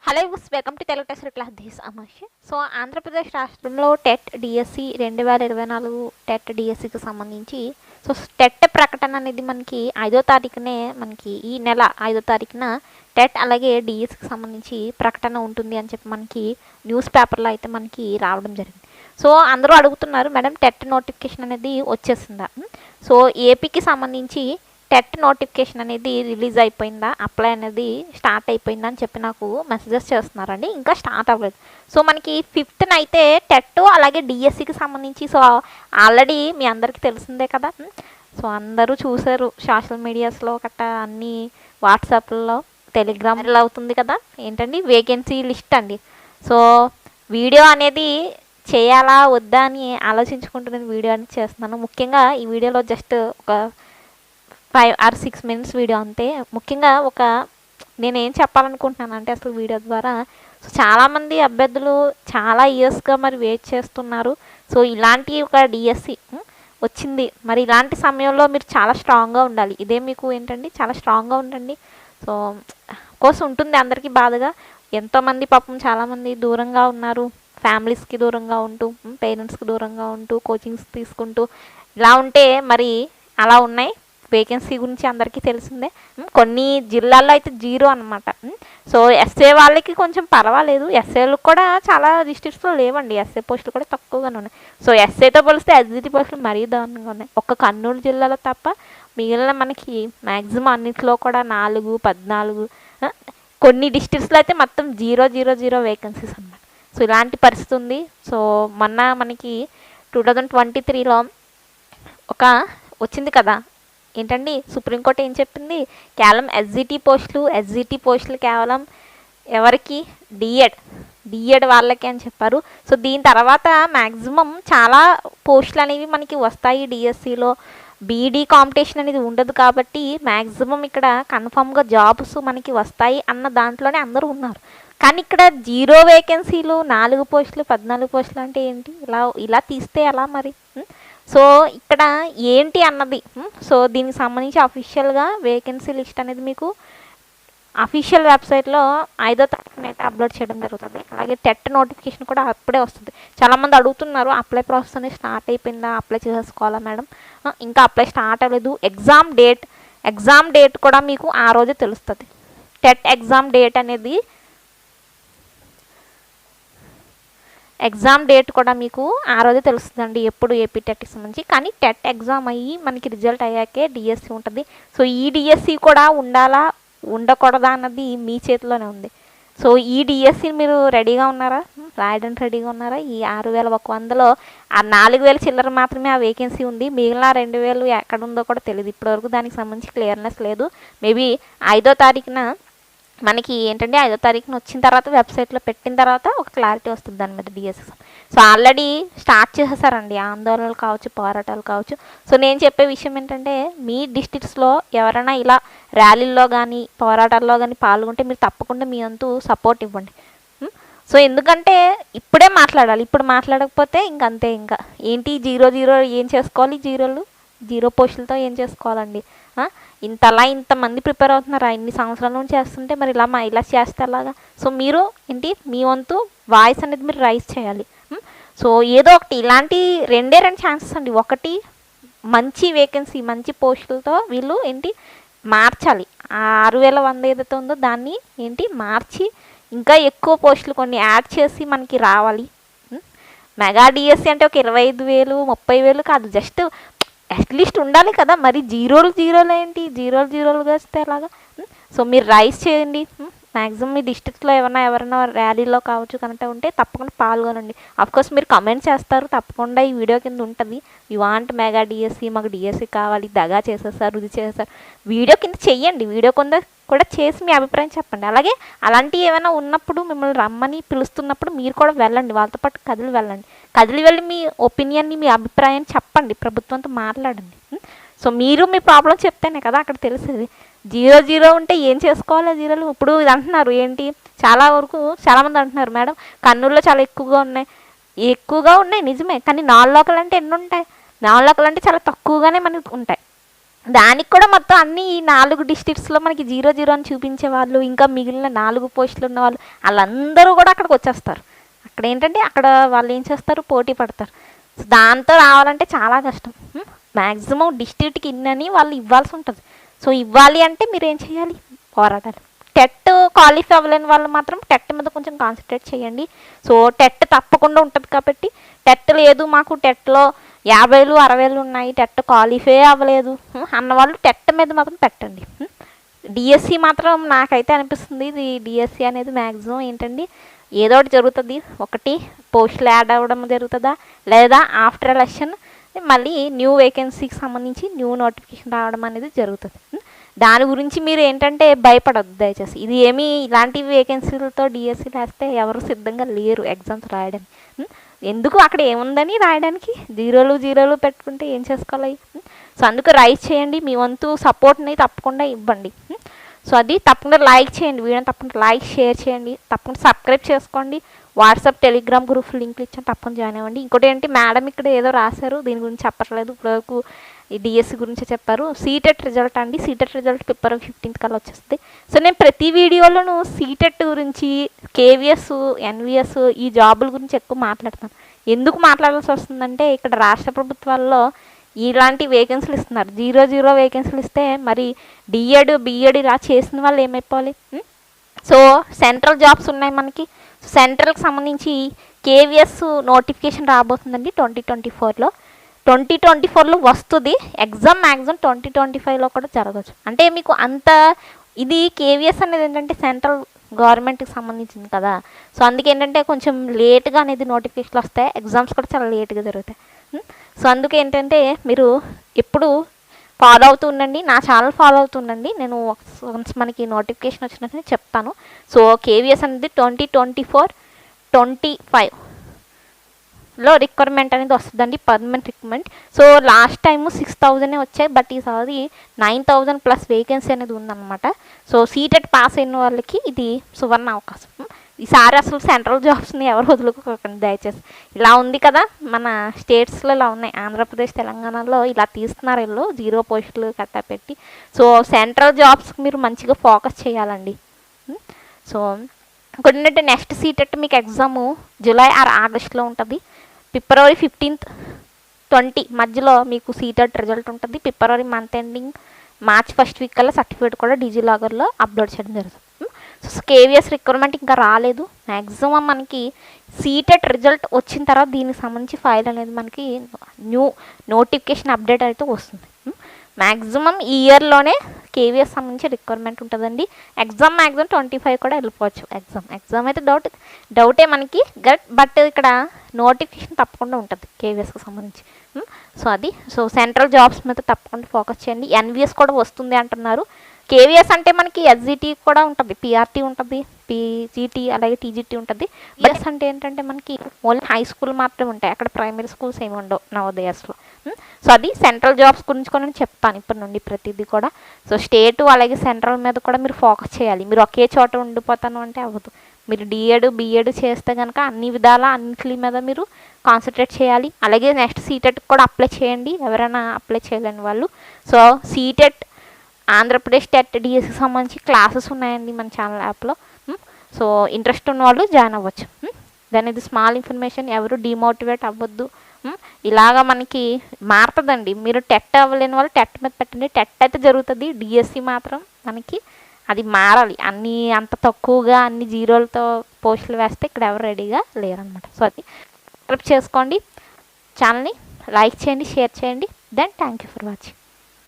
Hello welcome to Telugu test class this అమర్షి. So Andhra Pradesh రాష్ట్రంలో TET DSC 2024 TET డిఎస్సికి సంబంధించి టెట్ ప్రకటన అనేది మనకి 5వ తారీఖునే మనకి ఈ నెల 5వ తారీఖున టెట్ అలాగే డిఎస్సికి సంబంధించి ప్రకటన ఉంటుంది అని చెప్పి మనకి న్యూస్ పేపర్లో అయితే మనకి రావడం జరిగింది. సో అందరూ అడుగుతున్నారు, మేడం టెట్ నోటిఫికేషన్ అనేది వచ్చేసిందా? సో ఏపీకి సంబంధించి టెట్ నోటిఫికేషన్ అనేది రిలీజ్ అయిపోయిందా, అప్లై అనేది స్టార్ట్ అయిపోయిందా అని చెప్పి నాకు మెసేజెస్ చేస్తున్నారండి. ఇంకా స్టార్ట్ అవ్వలేదు. సో మనకి 5th అయితే టెట్ అలాగే డిఎస్సికి సంబంధించి సో ఆల్రెడీ మీ అందరికీ తెలిసిందే కదా. సో అందరూ చూసారు సోషల్ మీడియాస్లో గట్టా అన్నీ, వాట్సాప్లో టెలిగ్రామ్ వైరల్ అవుతుంది కదా. ఏంటండి వేకెన్సీ లిస్ట్ అండి. సో వీడియో అనేది చేయాలా వద్దా అని ఆలోచించుకుంటూ నేను వీడియో అనేది చేస్తున్నాను. ముఖ్యంగా ఈ వీడియోలో జస్ట్ ఒక 5 or 6 minutes వీడియో అంతే. ముఖ్యంగా నేనేం చెప్పాలనుకుంటున్నాను అంటే అసలు వీడియో ద్వారా చాలామంది అభ్యర్థులు చాలా ఇయర్స్గా మరి వెయిట్ చేస్తున్నారు. సో ఇలాంటి ఒక డిఎస్సి వచ్చింది, మరి ఇలాంటి సమయంలో మీరు చాలా స్ట్రాంగ్గా ఉండాలి. ఇదే మీకు ఏంటండి, చాలా స్ట్రాంగ్గా ఉండండి. సో కోర్స్ ఉంటుంది అందరికీ బాధగా. ఎంతోమంది పాపం చాలామంది దూరంగా ఉన్నారు, ఫ్యామిలీస్కి దూరంగా ఉంటూ, పేరెంట్స్కి దూరంగా ఉంటూ, కోచింగ్స్ తీసుకుంటూ ఇలా ఉంటే మరి అలా ఉన్నాయి. వేకెన్సీ గురించి అందరికీ తెలిసిందే. కొన్ని జిల్లాల్లో అయితే 0 అనమాట. సో ఎస్ఏ వాళ్ళకి కొంచెం పర్వాలేదు, ఎస్ఏలకు కూడా చాలా డిస్ట్రిక్ట్స్లో లేవండి, ఎస్ఏ పోస్టులు కూడా తక్కువగానే ఉన్నాయి. సో ఎస్ఏతో పోలిస్తే ఎస్జిటి పోస్టులు మరీ దారుణంగా ఉన్నాయి. ఒక్క కర్నూలు జిల్లాలో తప్ప మిగిలిన మనకి మ్యాక్సిమం అన్నింటిలో కూడా 4, 14, కొన్ని డిస్ట్రిక్ట్స్లో అయితే మొత్తం 0 వేకెన్సీస్ అన్నమాట. సో ఇలాంటి పరిస్థితి ఉంది. సో మొన్న మనకి 2023లో వచ్చింది కదా, ఏంటండి సుప్రీంకోర్టు ఏం చెప్పింది, కేవలం ఎస్జిటి పోస్టులు కేవలం ఎవరికి, డిఎడ్ వాళ్ళకి అని చెప్పారు. సో దీని తర్వాత మ్యాక్సిమం చాలా పోస్టులు అనేవి మనకి వస్తాయి డిఎస్సిలో. బీఈడి కాంపిటీషన్ అనేది ఉండదు కాబట్టి మ్యాక్సిమం ఇక్కడ కన్ఫామ్గా జాబ్స్ మనకి వస్తాయి అన్న దాంట్లోనే అందరూ ఉన్నారు. కానీ ఇక్కడ 0 వేకెన్సీలు, 4 పోస్టులు, 14 పోస్టులు అంటే ఏంటి, ఇలా తీస్తే ఎలా మరి? సో ఇక్కడ ఏంటి అన్నది, సో దీనికి సంబంధించి అఫీషియల్గా వేకెన్సీ లిస్ట్ అనేది మీకు అఫీషియల్ వెబ్సైట్లో 5వ తారీఖున అయితే అప్లోడ్ చేయడం జరుగుతుంది. అలాగే టెట్ నోటిఫికేషన్ కూడా అప్పుడే వస్తుంది. చాలామంది అడుగుతున్నారు, అప్లై ప్రాసెస్ అనేది స్టార్ట్ అయిపోయిందా, అప్లై చేసుకోవాలా మేడం? ఇంకా అప్లై స్టార్ట్ అవ్వలేదు. ఎగ్జామ్ డేట్ కూడా మీకు ఆ రోజే తెలుస్తుంది. టెట్ ఎగ్జామ్ డేట్ కూడా మీకు ఆ రోజే తెలుస్తుందండి, ఎప్పుడు ఏపీ టెట్కి సంబంధించి. కానీ టెట్ ఎగ్జామ్ అయ్యి మనకి రిజల్ట్ అయ్యాకే డిఎస్సి ఉంటుంది. సో ఈ డిఎస్సి కూడా ఉండాలా ఉండకూడదా అన్నది మీ చేతిలోనే ఉంది. సో ఈ డిఎస్సి మీరు రెడీగా ఉన్నారా, రాయడానికి రెడీగా ఉన్నారా? ఈ 6100లో ఆ 4000 చిల్లర మాత్రమే ఆ వేకెన్సీ ఉంది. మిగిలిన 2000 ఎక్కడ ఉందో కూడా తెలియదు. ఇప్పటివరకు దానికి సంబంధించి క్లియర్నెస్ లేదు. మేబీ 5వ తారీఖున మనకి ఏంటంటే 5వ తారీఖున వచ్చిన తర్వాత వెబ్సైట్లో పెట్టిన తర్వాత ఒక క్లారిటీ వస్తుంది దాని మీద డిఎస్సి. సో ఆల్రెడీ స్టార్ట్ చేసేసారండి ఆందోళనలు కావచ్చు, పోరాటాలు కావచ్చు. సో నేను చెప్పే విషయం ఏంటంటే మీ డిస్ట్రిక్ట్స్లో ఎవరైనా ఇలా ర్యాలీల్లో కానీ పోరాటాల్లో కానీ పాల్గొంటే మీరు తప్పకుండా మీ అంతు సపోర్ట్ ఇవ్వండి. సో ఎందుకంటే ఇప్పుడే మాట్లాడాలి, ఇప్పుడు మాట్లాడకపోతే ఇంకంతే. ఇంకా ఏంటి 0 ఏం చేసుకోవాలి, 0 పోస్టులతో ఏం చేసుకోవాలండి? ఇంతమంది ప్రిపేర్ అవుతున్నారా, ఇన్ని సంవత్సరాల నుంచి చేస్తుంటే మరి ఇలా చేస్తే అలాగా? సో మీరు ఏంటి మీ వంతు వాయిస్ అనేది మీరు రైజ్ చేయాలి. సో ఏదో ఒకటి ఇలాంటి 2 ఛాన్సెస్ అండి. ఒకటి మంచి వేకెన్సీ, మంచి పోస్టులతో వీళ్ళు ఏంటి మార్చాలి. ఆ 6100 ఏదైతే ఉందో దాన్ని ఏంటి మార్చి ఇంకా ఎక్కువ పోస్టులు కొన్ని యాడ్ చేసి మనకి రావాలి. మెగా డిఎస్సి అంటే ఒక 25,000, 30,000 కాదు, జస్ట్ అట్లీస్ట్ ఉండాలి కదా. మరి 0 ఏంటి, 0 వస్తే ఎలాగా? సో మీరు రైజ్ చేయండి. మ్యాక్సిమం మీ డిస్ట్రిక్ట్లో ఎవరైనా ర్యాలీలో కావచ్చు కనుక ఉంటే తప్పకుండా పాల్గొనండి. అఫ్కోర్స్ మీరు కమెంట్ చేస్తారు, తప్పకుండా ఈ వీడియో కింద ఉంటుంది, యూ వాంట్ మెగా డిఎస్సి, మాకు డిఎస్సి కావాలి, దగా చేసేసారు, ఇది చేసేసారు, వీడియో కింద చెయ్యండి. వీడియో కింద కూడా చేసి మీ అభిప్రాయం చెప్పండి. అలాగే అలాంటివి ఏమైనా ఉన్నప్పుడు మిమ్మల్ని రమ్మని పిలుస్తున్నప్పుడు మీరు కూడా వెళ్ళండి, వాళ్ళతో పాటు కదిలి వెళ్ళి మీ ఒపీనియన్ని, మీ అభిప్రాయాన్ని చెప్పండి, ప్రభుత్వంతో మాట్లాడండి. సో మీరు మీ ప్రాబ్లం చెప్తేనే కదా అక్కడ తెలిసేది. 0 ఉంటే ఏం చేసుకోవాలి 0? ఇప్పుడు ఇది అంటున్నారు ఏంటి, చాలామంది అంటున్నారు, మేడం కర్నూలులో చాలా ఎక్కువగా ఉన్నాయి నిజమే. కానీ నాన్ లోకల్ అంటే ఎన్ని ఉంటాయి? నాన్ లోకల్ అంటే చాలా తక్కువగానే మనకి ఉంటాయి. దానికి కూడా మొత్తం అన్ని 4 డిస్ట్రిక్ట్స్లో మనకి 0 అని చూపించే వాళ్ళు, ఇంకా మిగిలిన 4 పోస్టులు ఉన్న వాళ్ళు వాళ్ళందరూ కూడా అక్కడికి వచ్చేస్తారు. అక్కడ ఏంటంటే అక్కడ వాళ్ళు ఏం చేస్తారు, పోటీ పడతారు. సో దాంతో రావాలంటే చాలా కష్టం. మ్యాక్సిమం డిస్ట్రిక్ట్కి ఇన్నని వాళ్ళు ఇవ్వాల్సి ఉంటుంది. సో ఇవ్వాలి అంటే మీరు ఏం చేయాలి, పోరాడాలి. టెట్ క్వాలిఫై అవ్వలేని వాళ్ళు మాత్రం టెట్ మీద కొంచెం కాన్సన్ట్రేట్ చేయండి. సో టెట్ తప్పకుండా ఉంటుంది కాబట్టి, టెట్ లేదు మాకు టెట్లో 50,000 60,000 ఉన్నాయి, టెట్ క్వాలిఫై అవ్వలేదు అన్నవాళ్ళు టెట్ మీద మాత్రం పెట్టండి. డిఎస్సి మాత్రం నాకైతే అనిపిస్తుంది ఇది డిఎస్సి అనేది మ్యాక్సిమం ఏంటండి ఏదో ఒకటి జరుగుతుంది. ఒకటి పోస్టులు యాడ్ అవ్వడం జరుగుతుందా, లేదా ఆఫ్టర్ ఎలక్షన్ మళ్ళీ న్యూ వేకెన్సీకి సంబంధించి న్యూ నోటిఫికేషన్ రావడం అనేది జరుగుతుంది. దాని గురించి మీరు ఏంటంటే భయపడద్దు దయచేసి. ఇది ఏమీ ఇలాంటి వేకెన్సీలతో డిఎస్సీలు వేస్తే ఎవరు సిద్ధంగా లేరు ఎగ్జామ్స్ రాయడానికి. ఎందుకు అక్కడ ఏముందని రాయడానికి, 0 పెట్టుకుంటే ఏం చేసుకోవాలి. సో అందుకు రైట్ చేయండి, మీ వంతు సపోర్ట్ని తప్పకుండా ఇవ్వండి. సో అది తప్పకుండా లైక్ చేయండి, వీడియోని తప్పకుండా లైక్ షేర్ చేయండి, తప్పకుండా సబ్స్క్రైబ్ చేసుకోండి. వాట్సాప్ టెలిగ్రామ్ గ్రూప్ లింక్లు ఇచ్చాను, తప్పకుండా జాయిన్ అవ్వండి. ఇంకోటి ఏంటి, మేడం ఇక్కడ ఏదో రాశారు, దీని గురించి చెప్పట్లేదు ఇప్పటివరకు, ఈ డిఎస్సి గురించి చెప్పారు. సీటెట్ రిజల్ట్ అండి, సీటెట్ రిజల్ట్ February 15th కల్లా వచ్చేస్తుంది. సో నేను ప్రతి వీడియోలోనూ సీటెట్ గురించి, కేవీఎస్, ఎన్విఎస్ ఈ జాబుల గురించి ఎక్కువ మాట్లాడతాను. ఎందుకు మాట్లాడాల్సి వస్తుందంటే ఇక్కడ రాష్ట్ర ప్రభుత్వాల్లో ఇలాంటి వేకెన్సీలు ఇస్తున్నారు. 0 వేకెన్సీలు ఇస్తే మరి డిఎడ్ బిఎడ్ ఇలా చేసిన వాళ్ళు ఏమైపోవాలి. సో సెంట్రల్ జాబ్స్ ఉన్నాయి మనకి. సెంట్రల్కి సంబంధించి కేవీఎస్ నోటిఫికేషన్ రాబోతుందండి 2024లో వస్తుంది. ఎగ్జామ్ మ్యాక్సిమం 2025లో కూడా జరగచ్చు. అంటే మీకు అంత ఇది కేవీఎస్ అనేది ఏంటంటే సెంట్రల్ గవర్నమెంట్కి సంబంధించింది కదా. సో అందుకే ఏంటంటే కొంచెం లేట్గా అనేది నోటిఫికేషన్లు వస్తాయి, ఎగ్జామ్స్ కూడా చాలా లేట్గా జరుగుతాయి. సో అందుకే ఏంటంటే మీరు ఎప్పుడు ఫాలో అవుతూ ఉండండి, నా ఛానల్ ఫాలో అవుతుండండి. నేను వన్స్ మనకి నోటిఫికేషన్ వచ్చినట్టు చెప్తాను. సో కేవీఎస్ అనేది 2024-25లో రిక్వైర్మెంట్ అనేది వస్తుందండి, permanent requirement. So last time 6,000 వచ్చాయి, బట్ ఈసారి 9,000+ వేకెన్సీ అనేది ఉందన్నమాట. సో సీటెట్ పాస్ అయిన వాళ్ళకి ఇది సువర్ణ అవకాశం. ఈసారి అసలు సెంట్రల్ జాబ్స్ని ఎవరు వదులుకోకండి దయచేసి. ఇలా ఉంది కదా మన స్టేట్స్లో ఇలా ఉన్నాయి, ఆంధ్రప్రదేశ్ తెలంగాణలో ఇలా తీస్తున్నారు వీళ్ళు 0 పోస్టులు కట్టా పెట్టి. సో సెంట్రల్ జాబ్స్కి మీరు మంచిగా ఫోకస్ చేయాలండి. సో ఇంకొంటే నెక్స్ట్ సీటెట్ మీకు ఎగ్జాము జూలై ఆర్ ఆగస్ట్లో ఉంటుంది. February 15th 20 మధ్యలో మీకు సీటెట్ రిజల్ట్ ఉంటుంది. February month ending March 1st week కల్లా సర్టిఫికేట్ కూడా డిజిలాగర్లో అప్లోడ్ చేయడం జరుగుతుంది. సో కేవీఎస్ రిక్వైర్మెంట్ ఇంకా రాలేదు. మ్యాక్సిమం మనకి సీటెట్ రిజల్ట్ వచ్చిన తర్వాత దీనికి సంబంధించి ఫైల్ అనేది మనకి న్యూ నోటిఫికేషన్ అప్డేట్ అయితే వస్తుంది. మ్యాక్సిమం ఈ ఇయర్లోనే కేవీఎస్ సంబంధించి రిక్వైర్మెంట్ ఉంటుందండి. ఎగ్జామ్ మ్యాక్సిమం 25 కూడా వెళ్ళిపోవచ్చు. ఎగ్జామ్ అయితే డౌటే మనకి, బట్ ఇక్కడ నోటిఫికేషన్ తప్పకుండా ఉంటుంది కేవీఎస్కి సంబంధించి. సో సెంట్రల్ జాబ్స్ మీద తప్పకుండా ఫోకస్ చేయండి. ఎన్విఎస్ కూడా వస్తుంది అంటున్నారు. కేవీఎస్ అంటే మనకి ఎస్జిటి కూడా ఉంటుంది, పిఆర్టీ ఉంటుంది, పీజీటీ అలాగే టీజీటీ ఉంటుంది. బిఎస్ అంటే ఏంటంటే మనకి ఓన్లీ హై స్కూల్ మాత్రమే ఉంటాయి, అక్కడ ప్రైమరీ స్కూల్స్ ఏమి ఉండవు నవోదయాస్లో. సో అది సెంట్రల్ జాబ్స్ గురించి కూడా నేను చెప్తాను ఇప్పటి నుండి ప్రతిదీ కూడా. సో స్టేటు అలాగే సెంట్రల్ మీద కూడా మీరు ఫోకస్ చేయాలి. మీరు ఒకే చోట ఉండిపోతాను అంటే అవ్వదు. మీరు డిఎడ్ బిఎడ్ చేస్తే కనుక అన్ని విధాల అన్నింటి మీద మీరు కాన్సన్ట్రేట్ చేయాలి. అలాగే నెక్స్ట్ సీటెట్ కూడా అప్లై చేయండి ఎవరైనా అప్లై చేయలేని వాళ్ళు. సో సీటెట్ ఆంధ్రప్రదేశ్ టెట్ డిఎస్సికి సంబంధించి క్లాసెస్ ఉన్నాయండి మన ఛానల్ యాప్లో. సో ఇంట్రెస్ట్ ఉన్న వాళ్ళు జాయిన్ అవ్వచ్చు. దాని ఇది స్మాల్ ఇన్ఫర్మేషన్, ఎవరు డిమోటివేట్ అవ్వద్దు. ఇలాగా మనకి మారుతుందండి. మీరు టెట్ అవ్వలేని వాళ్ళు టెట్ మీద పెట్టండి, టెట్ అయితే జరుగుతుంది. డిఎస్సి మాత్రం మనకి అది మారాలి. అంత తక్కువగా అన్ని 0లతో పోస్టులు వేస్తే ఇక్కడ ఎవరు రెడీగా లేరనమాట. సో అది సబ్స్క్రైబ్ చేసుకోండి, ఛానల్ని లైక్ చేయండి, షేర్ చేయండి. Then thank you for watching.